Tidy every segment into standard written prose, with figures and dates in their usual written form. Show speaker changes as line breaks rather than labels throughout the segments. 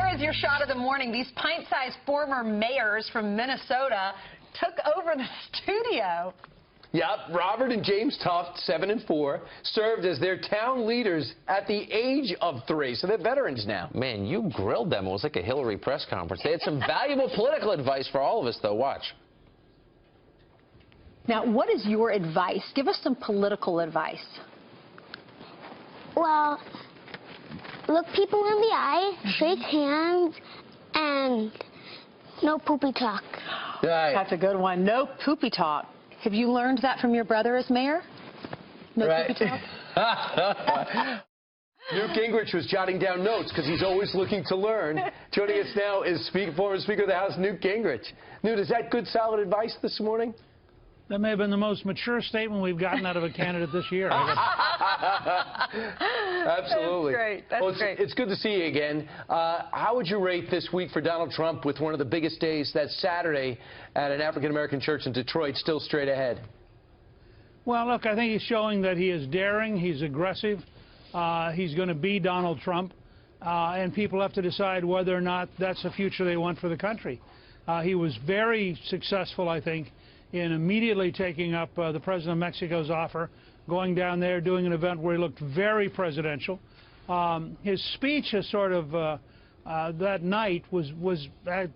here is your shot of the morning. These pint-sized former mayors from Minnesota took over the studio.
Yep, Robert and James Tuft, 7 and 4, served as their town leaders at the age of 3, so they're veterans now.
Man, you grilled them. It was like a Hillary press conference. They had some valuable political advice for all of us, though. Watch.
Now, what is your advice? Give us some political advice.
Well, look people in the eye, shake hands, and no poopy talk.
Right.
That's a good one. No poopy talk. Have you learned that from your brother as mayor? No
Right.
poopy talk?
Newt Gingrich was jotting down notes because he's always looking to learn. Joining us now is former Speaker of the House, Newt Gingrich. Newt, is that good, solid advice this morning?
That may have been the most mature statement we've gotten out of a candidate this year.
Absolutely.
That's great. That's great.
It's good to see you again. How would you rate this week for Donald Trump with one of the biggest days, that Saturday, at an African-American church in Detroit, still straight ahead?
Well, look, I think he's showing that he is daring, he's aggressive, he's going to be Donald Trump, and people have to decide whether or not that's the future they want for the country. He was very successful, I think, in immediately taking up the President of Mexico's offer, going down there, doing an event where he looked very presidential. His speech is sort of, that night was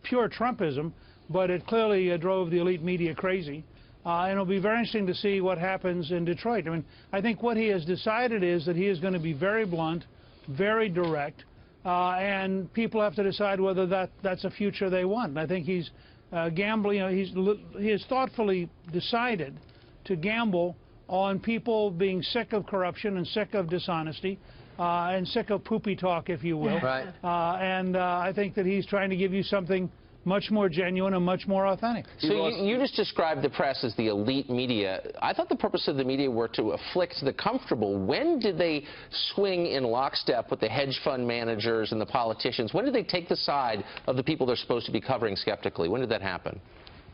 pure Trumpism, but it clearly drove the elite media crazy. And it'll be very interesting to see what happens in Detroit. I mean, I think what he has decided is that he is going to be very blunt, very direct, and people have to decide whether that's a future they want. And I think he's gambling. You know, he has thoughtfully decided to gamble on people being sick of corruption and sick of dishonesty and sick of poopy talk, if you will.
Right.
And I think that he's trying to give you something much more genuine and much more authentic.
So you just described the press as the elite media. I thought the purpose of the media were to afflict the comfortable. When did they swing in lockstep with the hedge fund managers and the politicians? When did they take the side of the people they're supposed to be covering skeptically? When did that happen?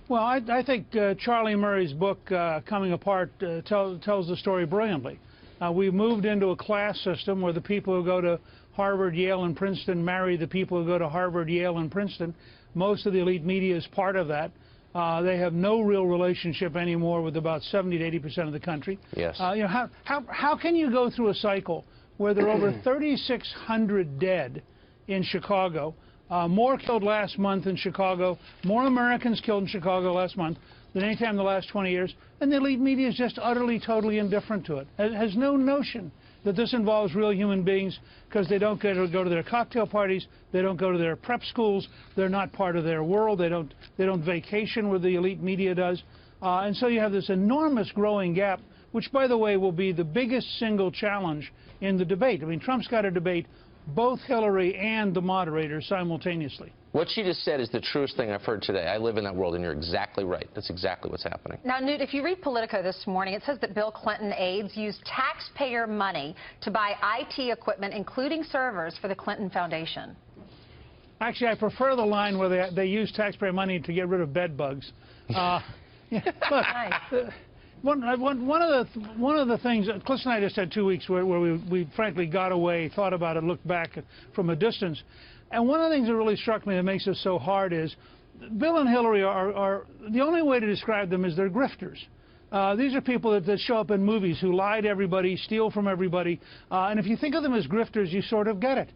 Well, I think Charlie Murray's book, Coming Apart, tells the story brilliantly. We've moved into a class system where the people who go to Harvard, Yale, and Princeton marry the people who go to Harvard, Yale, and Princeton. Most of the elite media is part of that. They have no real relationship anymore with about 70 to 80% of the country.
Yes.
You know, how can you go through a cycle where there are over 3,600 dead in Chicago, more killed last month in Chicago, more Americans killed in Chicago last month than any time in the last 20 years, and the elite media is just utterly, totally indifferent to it. It has no notion that this involves real human beings because they don't go to their cocktail parties, they don't go to their prep schools, they're not part of their world, they don't vacation where the elite media does. And so you have this enormous growing gap, which, by the way, will be the biggest single challenge in the debate. I mean, Trump's got to debate both Hillary and the moderators simultaneously.
What she just said is the truest thing I've heard today. I live in that world, and you're exactly right. That's exactly what's happening.
Now, Newt, if you read Politico this morning, it says that Bill Clinton aides used taxpayer money to buy IT equipment, including servers, for the Clinton Foundation.
Actually, I prefer the line where they use taxpayer money to get rid of bed bugs. Yeah, look,
Nice.
one of the things, Cliff and I just had 2 weeks where we frankly got away, thought about it, looked back from a distance. And one of the things that really struck me that makes this so hard is Bill and Hillary are the only way to describe them is they're grifters. These are people that show up in movies who lie to everybody, steal from everybody. And if you think of them as grifters, you sort of get it.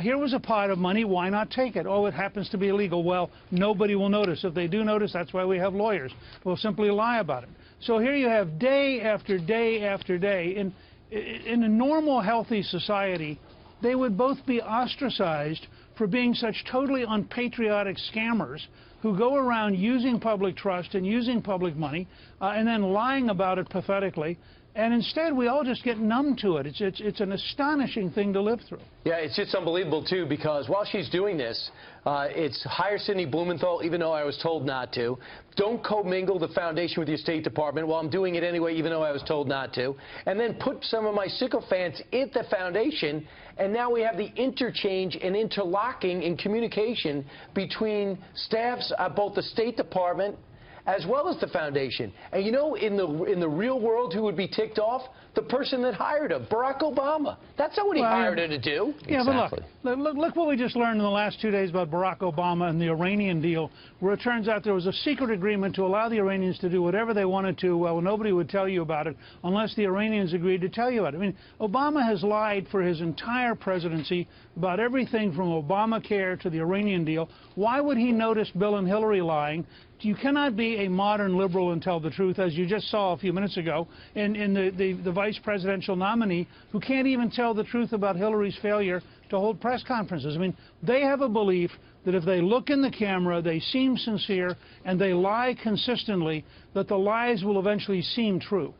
Here was a pot of money. Why not take it? Oh, it happens to be illegal. Well, nobody will notice. If they do notice, that's why we have lawyers. We'll simply lie about it. So here you have day after day after day. In a normal, healthy society, they would both be ostracized for being such totally unpatriotic scammers who go around using public trust and using public money and then lying about it pathetically. And instead, we all just get numb to it. It's an astonishing thing to live through.
Yeah, it's just unbelievable, too, because while she's doing this, it's hire Sidney Blumenthal, even though I was told not to. Don't commingle the foundation with your State Department. Well, I'm doing it anyway, even though I was told not to. And then put some of my sycophants at the foundation, and now we have the interchange and interlocking in communication between staffs at both the State Department as well as the foundation. And you know, in the real world, who would be ticked off? The the person that hired her, Barack Obama. That's not what he hired her to do.
Yeah,
Exactly.
but look what we just learned in the last 2 days about Barack Obama and the Iranian deal, where it turns out there was a secret agreement to allow the Iranians to do whatever they wanted to. Well, nobody would tell you about it unless the Iranians agreed to tell you about it. I mean, Obama has lied for his entire presidency about everything from Obamacare to the Iranian deal. Why would he notice Bill and Hillary lying? You cannot be a modern liberal and tell the truth, as you just saw a few minutes ago in the vice presidential nominee, who can't even tell the truth about Hillary's failure to hold press conferences. I mean, they have a belief that if they look in the camera, they seem sincere, and they lie consistently, that the lies will eventually seem true.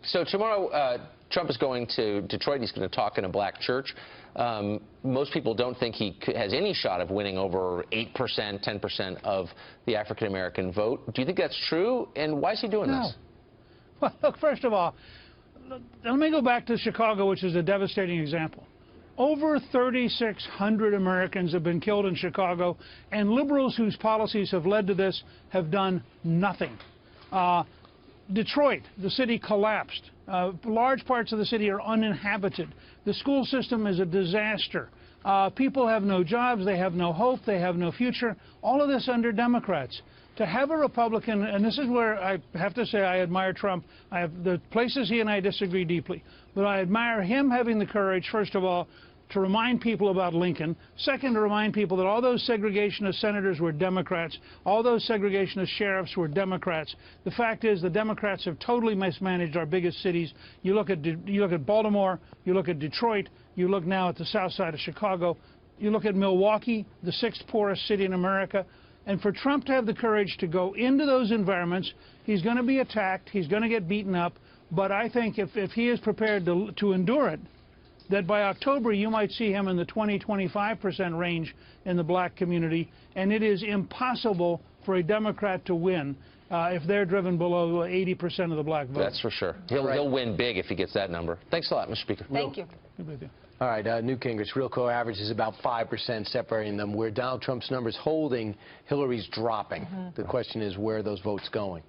So tomorrow, Trump is going to Detroit. He's going to talk in a black church. Most people don't think he has any shot of winning over 8%, 10% of the African-American vote. Do you think that's true? And why is he doing this?
Well, look, first of all, let me go back to Chicago, which is a devastating example. Over 3,600 Americans have been killed in Chicago, and liberals whose policies have led to this have done nothing. Detroit, the city collapsed. Large parts of the city are uninhabited. The school system is a disaster. People have no jobs, they have no hope, they have no future. All of this under Democrats. To have a Republican, and this is where I have to say I admire Trump. I have the places he and I disagree deeply, but I admire him having the courage, first of all, to remind people about Lincoln. Second, to remind people that all those segregationist senators were Democrats. All those segregationist sheriffs were Democrats. The fact is the Democrats have totally mismanaged our biggest cities. You look at Baltimore, you look at Detroit, you look now at the south side of Chicago, you look at Milwaukee, the sixth poorest city in America. And for Trump to have the courage to go into those environments, he's going to be attacked, he's going to get beaten up, but I think if he is prepared to endure it, that by October you might see him in the 20–25% range in the black community, and it is impossible for a Democrat to win if they're driven below 80% of the black vote.
That's for sure. He'll win big if he gets that number. Thanks a lot, Mr. Speaker.
Thank you.
Good with you.
All right, Newt Gingrich, real core average is about 5% separating them, where Donald Trump's numbers holding, Hillary's dropping. The question is, where are those votes going?